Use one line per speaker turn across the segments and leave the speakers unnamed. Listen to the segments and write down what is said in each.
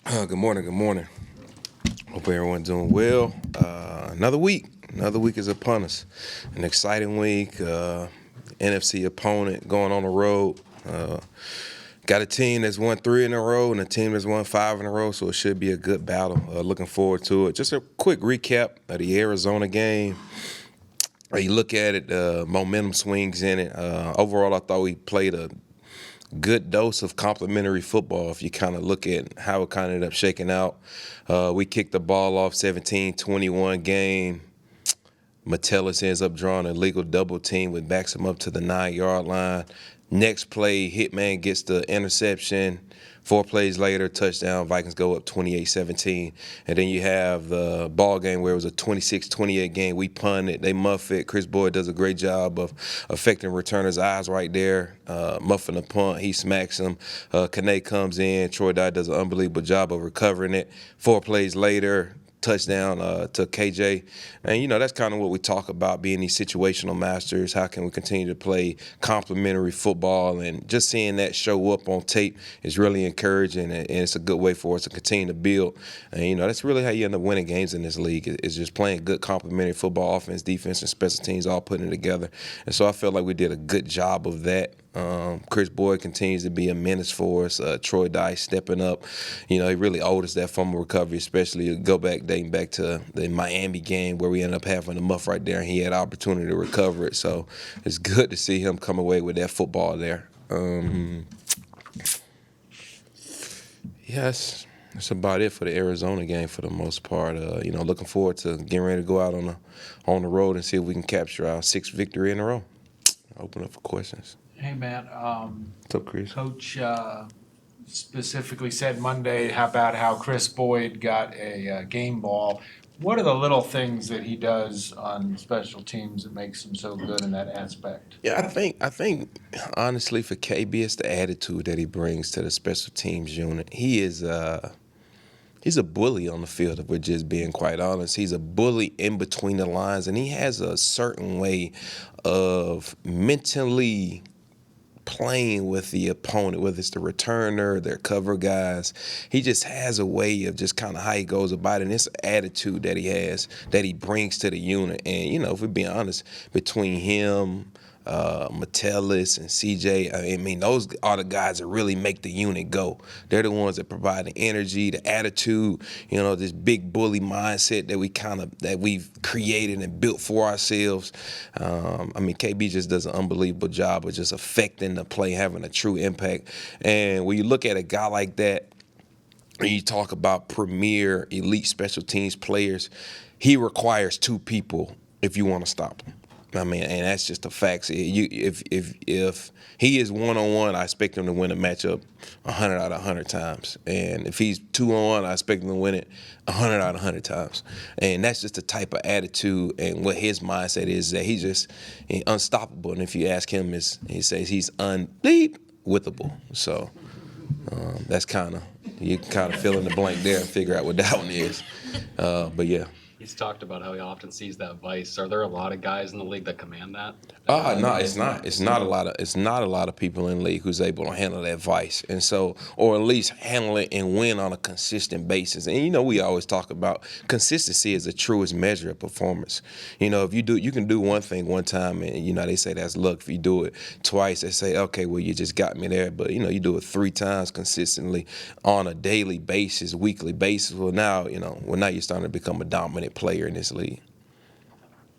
Good morning. Good morning. Hope everyone's doing well. Another week. Another week is upon us. An exciting week. NFC opponent going on the road. Got a team that's won 3 in a row and a team that's won 5 in a row, so it should be a good battle. Looking forward to it. Just a quick recap of the Arizona game. You look at it, momentum swings in it. Overall, I thought we played a good dose of complimentary football if you kind of look at how it kind of ended up shaking out. We kicked the ball off 17-21 game. Metellus ends up drawing a legal double team, which backs him up to the 9-yard line. Next play, Hitman gets the interception. 4 plays later, touchdown. Vikings go up 28-17. And then you have the ball game where it was a 26-28 game. We punted. They muff it. Chris Boyd does a great job of affecting returners' eyes right there, muffing the punt. He smacks him. Kane comes in. Troy Dye does an unbelievable job of recovering it. 4 plays later, touchdown to KJ. And, that's kind of what we talk about, being these situational masters. How can we continue to play complementary football? And just seeing that show up on tape is really encouraging, and it's a good way for us to continue to build. And, that's really how you end up winning games in this league, is just playing good complementary football, offense, defense, and special teams all putting it together. And so I felt like we did a good job of that. Chris Boyd continues to be a menace for us. Troy Dye stepping up. He really owed us that fumble recovery, especially dating back to the Miami game where we ended up having a muff right there, and he had opportunity to recover it. So it's good to see him come away with that football there. Yes, that's about it for the Arizona game for the most part. Looking forward to getting ready to go out on the road and see if we can capture our 6th victory in a row. Open up for questions.
Hey, man.
What's up, Kris?
Coach specifically said Monday about how Chris Boyd got a game ball. What are the little things that he does on special teams that makes him so good in that aspect?
Yeah, I think honestly for KB, it's the attitude that he brings to the special teams unit. He's a bully on the field, if we're just being quite honest. He's a bully in between the lines, and he has a certain way of mentally playing with the opponent, whether it's the returner, their cover guys. He just has a way of just kind of how he goes about it, and it's an attitude that he has, that he brings to the unit. And, if we're being honest, between him, Metellus and CJ, I mean, those are the guys that really make the unit go. They're the ones that provide the energy, the attitude, this big bully mindset that we've created and built for ourselves. KB just does an unbelievable job of just affecting the play, having a true impact. And when you look at a guy like that, when you talk about premier elite special teams players, he requires 2 people if you want to stop him. And that's just the facts. If he is 1-on-1, I expect him to win a matchup 100 out of 100 times. And if he's 2-on-1, I expect him to win it 100 out of 100 times. And that's just the type of attitude and what his mindset is, that he's unstoppable. And if you ask him, he says he's unbeatable. So that's you can fill in the blank there and figure out what that one is. But yeah.
He's talked about how he often sees that vice. Are there a lot of guys in the league that command that?
No, it's not. It's not a lot of people in the league who's able to handle that vice, and so, or at least handle it and win on a consistent basis. And we always talk about consistency is the truest measure of performance. If you can do one thing one time, and they say that's luck. If you do it twice, they say, okay, well, you just got me there. But you do it 3 times consistently on a daily basis, weekly basis. Well, now you're starting to become a dominant player in this league.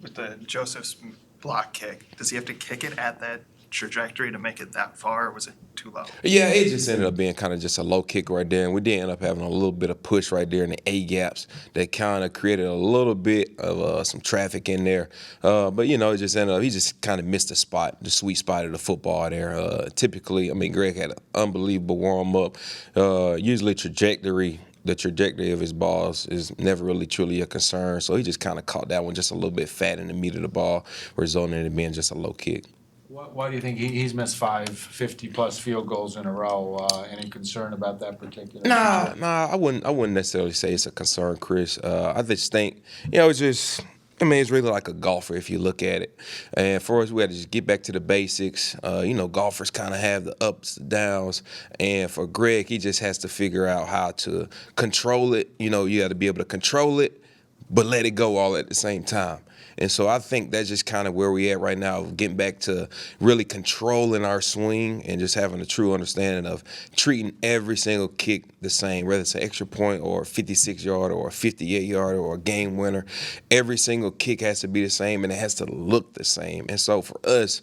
With the Joseph's block kick, does he have to kick it at that trajectory to make it that far, or was it too low?
Yeah, it just ended up being kind of just a low kick right there, and we did end up having a little bit of push right there in the A gaps that kind of created a little bit of some traffic in there. But it just ended up, he just kind of missed the sweet spot of the football there. Typically, Greg had an unbelievable warm up. Usually the trajectory of his balls is never really truly a concern. So he just kind of caught that one just a little bit fat in the meat of the ball, resulting in it being just a low kick.
Why do you think he's missed 5 50-plus field goals in a row? Any concern about that particular?
Nah, I wouldn't necessarily say it's a concern, Chris. I just think, it's just I mean, it's really like a golfer if you look at it. And for us, we had to just get back to the basics. Golfers kind of have the ups and downs. And for Greg, he just has to figure out how to control it. You got to be able to control it, but let it go all at the same time. And so I think that's just kind of where we at right now, getting back to really controlling our swing and just having a true understanding of treating every single kick the same, whether it's an extra point or a 56-yarder or a 58-yarder or a game winner. Every single kick has to be the same, and it has to look the same. And so for us,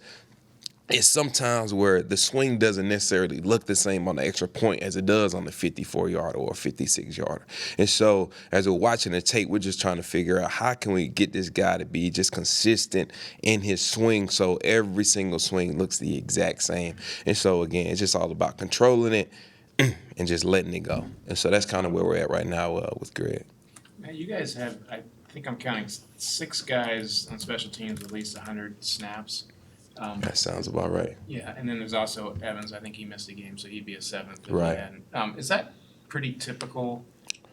it's sometimes where the swing doesn't necessarily look the same on the extra point as it does on the 54-yarder or 56-yarder. And so as we're watching the tape, we're just trying to figure out how can we get this guy to be just consistent in his swing so every single swing looks the exact same. And so, again, it's just all about controlling it and just letting it go. And so that's kind of where we're at right now with Greg.
Now, you guys have, I think I'm counting 6 guys on special teams with at least 100 snaps.
That sounds about right.
Yeah, and then there's also Evans. I think he missed a game, so he'd be a 7th. if he
Right.
hadn't. Is that pretty typical,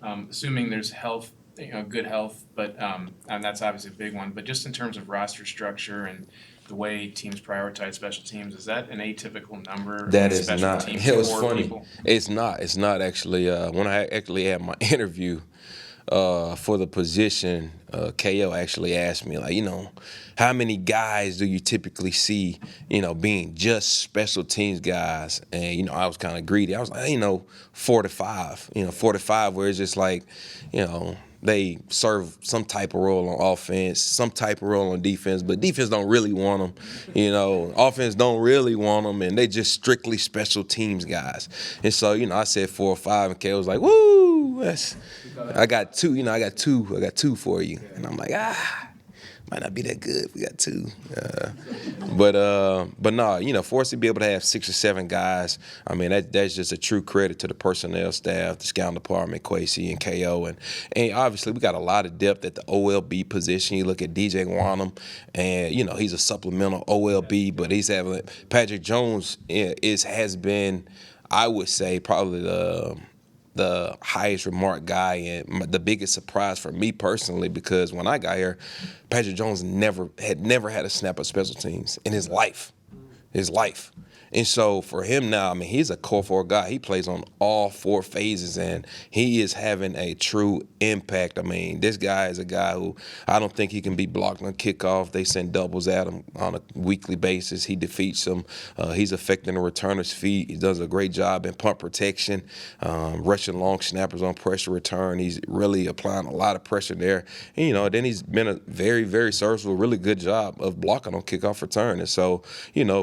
assuming there's health, good health, but and that's obviously a big one, but just in terms of roster structure and the way teams prioritize special teams, is that an atypical number?
That
on
is
special
not.
teams
It was
for
funny.
people?
It's not actually. When I actually had my interview for the position, KO actually asked me, how many guys do you typically see, being just special teams guys? And, I was kind of greedy. I was like, 4 to 5, 4 to 5, where it's just like, they serve some type of role on offense, some type of role on defense, but defense don't really want them. Offense don't really want them, and they just strictly special teams guys. And so, I said 4 or 5, and Kay was like, "Woo, I got 2. I got 2 for you." And I'm like, might not be that good. We got 2. But no, for us to be able to have 6 or 7 guys, I mean, that's just a true credit to the personnel staff, the scouting department, Kwesi and KO. And obviously, we got a lot of depth at the OLB position. You look at DJ Wanham, and, he's a supplemental OLB, but he's having Patrick Jones has been, I would say, probably the highest remarked guy and the biggest surprise for me personally, because when I got here, Patrick Jones never had a snap of special teams in his life. And so for him now, I mean, he's a core 4 guy. He plays on all 4 phases, and he is having a true impact. I mean, this guy is a guy who I don't think he can be blocked on kickoff. They send doubles at him on a weekly basis. He defeats them. He's affecting the returner's feet. He does a great job in punt protection, rushing long snappers on pressure return. He's really applying a lot of pressure there. And, then he's been a very, very serviceable, really good job of blocking on kickoff return. And so,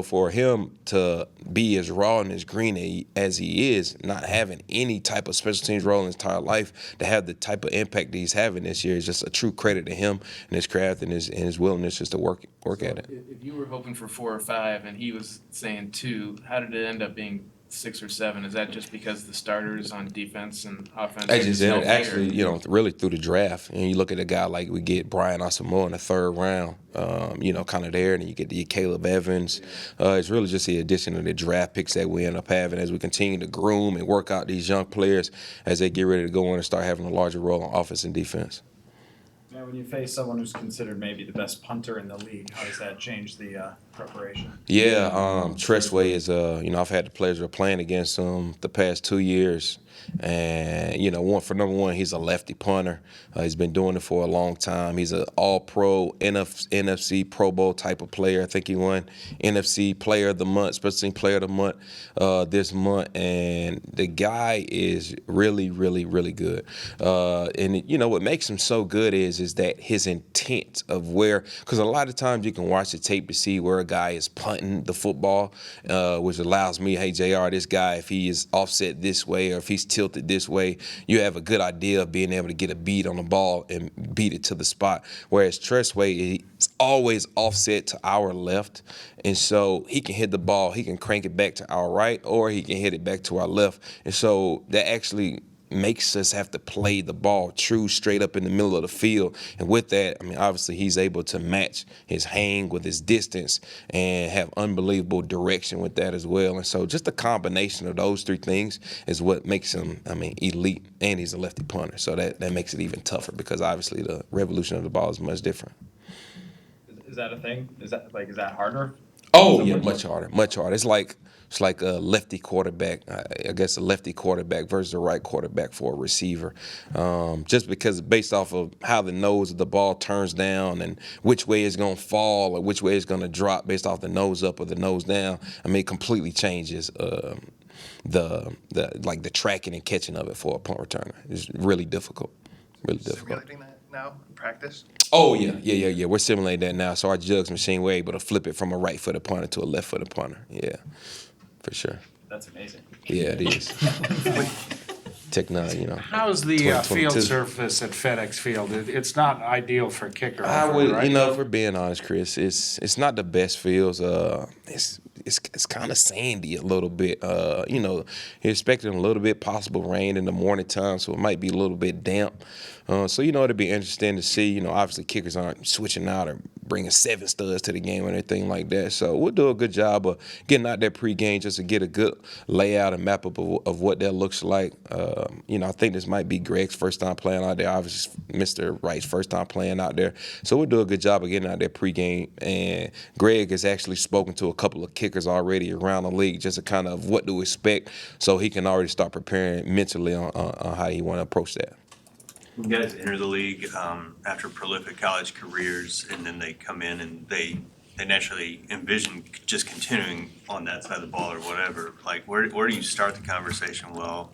for him to be as raw and as green as he is, not having any type of special teams role in his entire life, to have the type of impact that he's having this year is just a true credit to him and his craft and his willingness just to work at it.
If you were hoping for 4 or 5 and he was saying 2, how did it end up being 6 or 7? Is that just because the starters on defense and offense?
I just actually, really through the draft. And you look at a guy like we get Brian Asamoah in the 3rd round, kind of there, and then you get the Caleb Evans. It's really just the addition of the draft picks that we end up having as we continue to groom and work out these young players as they get ready to go in and start having a larger role on offense and defense.
Now, when you face someone who's considered maybe the best punter in the league, how does that change the preparation?
Yeah, Tressway is, I've had the pleasure of playing against him the past 2 years. And, number one, he's a lefty punter. He's been doing it for a long time. He's an all-pro, NFC Pro Bowl type of player. I think he won NFC Player of the Month, Special Team Player of the Month this month. And the guy is really, really, really good. And, what makes him so good is that his intent of because a lot of times you can watch the tape to see where a guy is punting the football, which allows me, hey, JR, this guy, if he is offset this way or if he's tilted this way, you have a good idea of being able to get a beat on the ball and beat it to the spot. Whereas Tressway is always offset to our left, and so he can hit the ball, he can crank it back to our right, or he can hit it back to our left. And so that actually makes us have to play the ball true straight up in the middle of the field. And with that, I mean, obviously he's able to match his hang with his distance and have unbelievable direction with that as well. And so just the combination of those 3 things is what makes him, elite. And he's a lefty punter. So that makes it even tougher because obviously the revolution of the ball is much different.
Is that a thing? Is that harder?
Oh
So
yeah,
much-
much harder, much harder. It's like a lefty quarterback. I guess a lefty quarterback versus a right quarterback for a receiver. Just because based off of how the nose of the ball turns down and which way it's gonna fall or which way it's gonna drop based off the nose up or the nose down. I mean, it completely changes the tracking and catching of it for a punt returner. It's really difficult. Really difficult.
Simulating that now in practice?
Oh yeah. We're simulating that now. So our jugs machine, we're able to flip it from a right-footed punter to a left-footed punter. Yeah, for sure.
That's amazing.
Yeah, it is. Technology,
How's the
2022.
field surface at FedEx Field? It's not ideal for kicker,
I would,
right?
if we're being honest, Chris, it's not the best fields. It's kind of sandy a little bit. You're expecting a little bit possible rain in the morning time, so it might be a little bit damp. So it'd be interesting to see. Obviously kickers aren't switching out or bringing 7 studs to the game or anything like that. So we'll do a good job of getting out there pregame just to get a good layout and map up of what that looks like. I think this might be Greg's first time playing out there. Obviously, Mr. Wright's first time playing out there. So we'll do a good job of getting out there pregame. And Greg has actually spoken to a couple of kickers already around the league just to kind of what to expect, so he can already start preparing mentally on how he want to approach that.
You guys enter the league after prolific college careers, and then they come in and they naturally envision just continuing on that side of the ball or whatever. Like, where do you start the conversation? Well,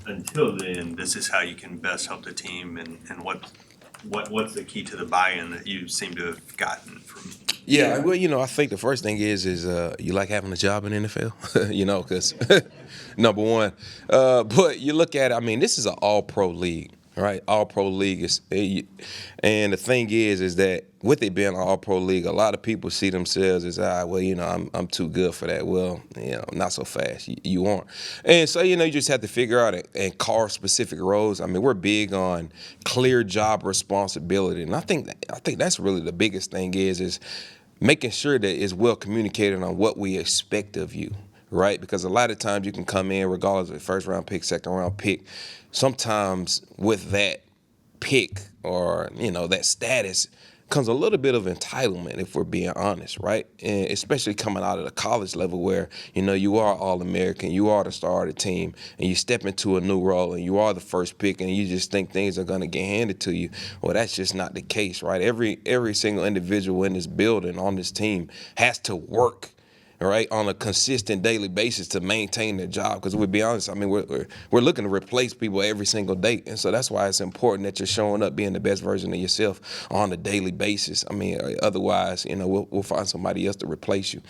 until then, this is how you can best help the team, and what's the key to the buy-in that you seem to have gotten from?
Yeah, well, I think the first thing is you like having a job in the NFL, because number one. But you look at it, I mean, this is an all-pro league. Right, all-pro league and the thing is that with it being an all-pro league, a lot of people see themselves as, I'm too good for that. Well, not so fast. You aren't, and so you just have to figure out and carve specific roles. I mean, we're big on clear job responsibility, and I think that's really the biggest thing is making sure that it's well communicated on what we expect of you. Right, because a lot of times you can come in regardless of first-round pick, second-round pick. Sometimes with that pick or that status comes a little bit of entitlement, if we're being honest, right? And especially coming out of the college level where you are All-American, you are the star of the team, and you step into a new role and you are the first pick, and you just think things are going to get handed to you. Well, that's just not the case, right? Every single individual in this building on this team has to work, right, on a consistent daily basis to maintain their job. Because we'll be honest, I mean, we're looking to replace people every single day. And so that's why it's important that you're showing up being the best version of yourself on a daily basis. I mean, otherwise, we'll find somebody else to replace you.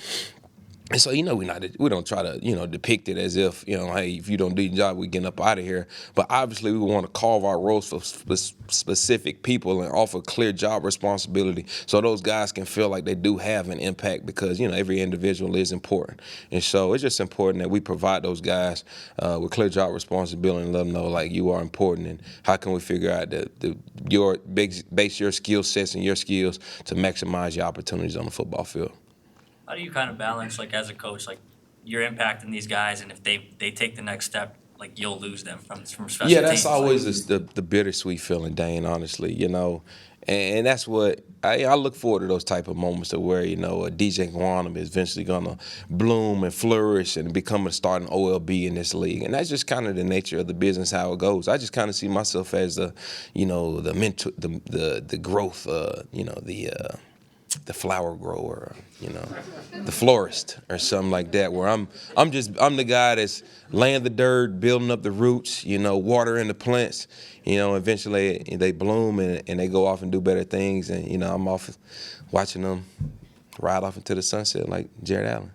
And so, we don't try to, depict it as if, hey, if you don't do your job, we're getting up out of here. But obviously, we want to carve our roles for specific people and offer clear job responsibility so those guys can feel like they do have an impact because, every individual is important. And so it's just important that we provide those guys with clear job responsibility and let them know, like, you are important. And how can we figure out base your skill sets and your skills to maximize your opportunities on the football field.
How do you kind of balance, like, as a coach, like, you're impacting these guys, and if they take the next step, like, you'll lose them from special
Yeah, that's
teams?
always the bittersweet feeling, Dane, honestly, And that's what I look forward to, those type of moments of where, a DJ Guanum is eventually going to bloom and flourish and become a starting OLB in this league. And that's just kind of the nature of the business, how it goes. I just kind of see myself as the mentor, the growth, the flower grower, the florist or something like that, where I'm the guy that's laying the dirt, building up the roots, watering the plants, eventually they bloom and they go off and do better things. And, I'm off watching them ride off into the sunset like Jared Allen.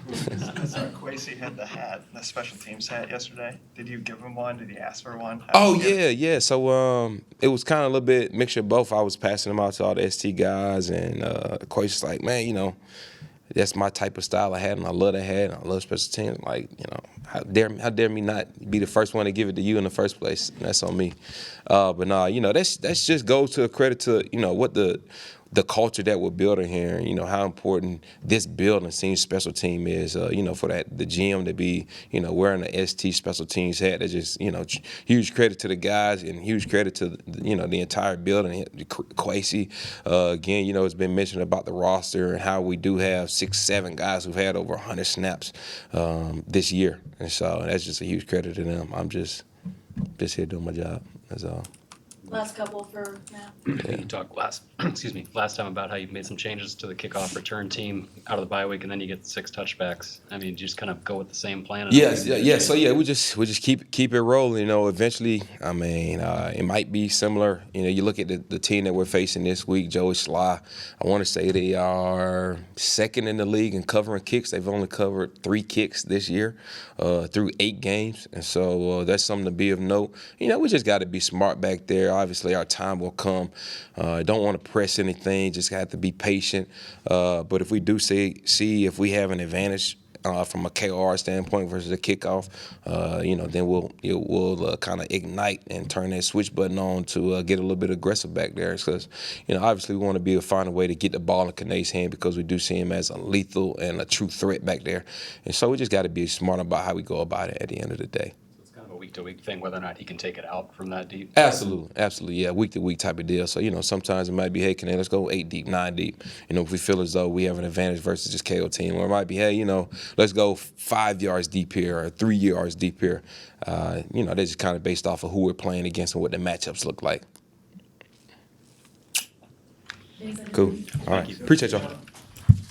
I saw Kwesi had the special teams hat yesterday. Did you give him one? Did he ask for one?
Oh, yeah. So it was kind of a little bit mixture of both. I was passing them out to all the ST guys, and Kwesi's like, man, that's my type of style I had, and I love that hat, and I love special teams. Like, how dare me not be the first one to give it to you in the first place? That's on me. But nah, that just goes to a credit to, the culture that we're building here, you know, how important this building seems special team is, you know, for the GM to be, you know, wearing the ST special teams hat. That's just, you know, huge credit to the guys and huge credit to, you know, the entire building. Quasi, again, you know, it's been mentioned about the roster and how we do have 6, 7 guys who've had over 100 snaps this year. And so that's just a huge credit to them. I'm just here doing my job. That's all.
Last couple for Matt.
You talked last time about how you made some changes to the kickoff return team out of the bye week, and then you get 6 touchbacks. I mean, you just kind of go with the same plan.
Yes, yeah. So yeah, we just keep it rolling. You know, eventually, I mean, it might be similar. You know, you look at the team that we're facing this week, Joey Sly. I want to say they are second in the league in covering kicks. They've only covered 3 kicks this year through 8 games, and so that's something to be of note. You know, we just got to be smart back there. Obviously, our time will come. Don't want to press anything. Just have to be patient. But if we do see if we have an advantage from a KOR standpoint versus a kickoff, you know, then we'll kind of ignite and turn that switch button on to get a little bit aggressive back there. Because, you know, obviously we want to find a way to get the ball in Kanae's hand because we do see him as a lethal and a true threat back there. And so we just got to be smart about how we go about it at the end of the day.
Week-to-week thing, whether or not he can take it out from that deep.
Absolutely, yeah, week-to-week type of deal. So, you know, sometimes it might be, hey, Kanae, let's go 8 deep, 9 deep. You know, if we feel as though we have an advantage versus just KO team, or it might be, hey, you know, let's go 5 yards deep here or 3 yards deep here. You know, that's just kind of based off of who we're playing against and what the matchups look like. Cool. All right. Appreciate y'all.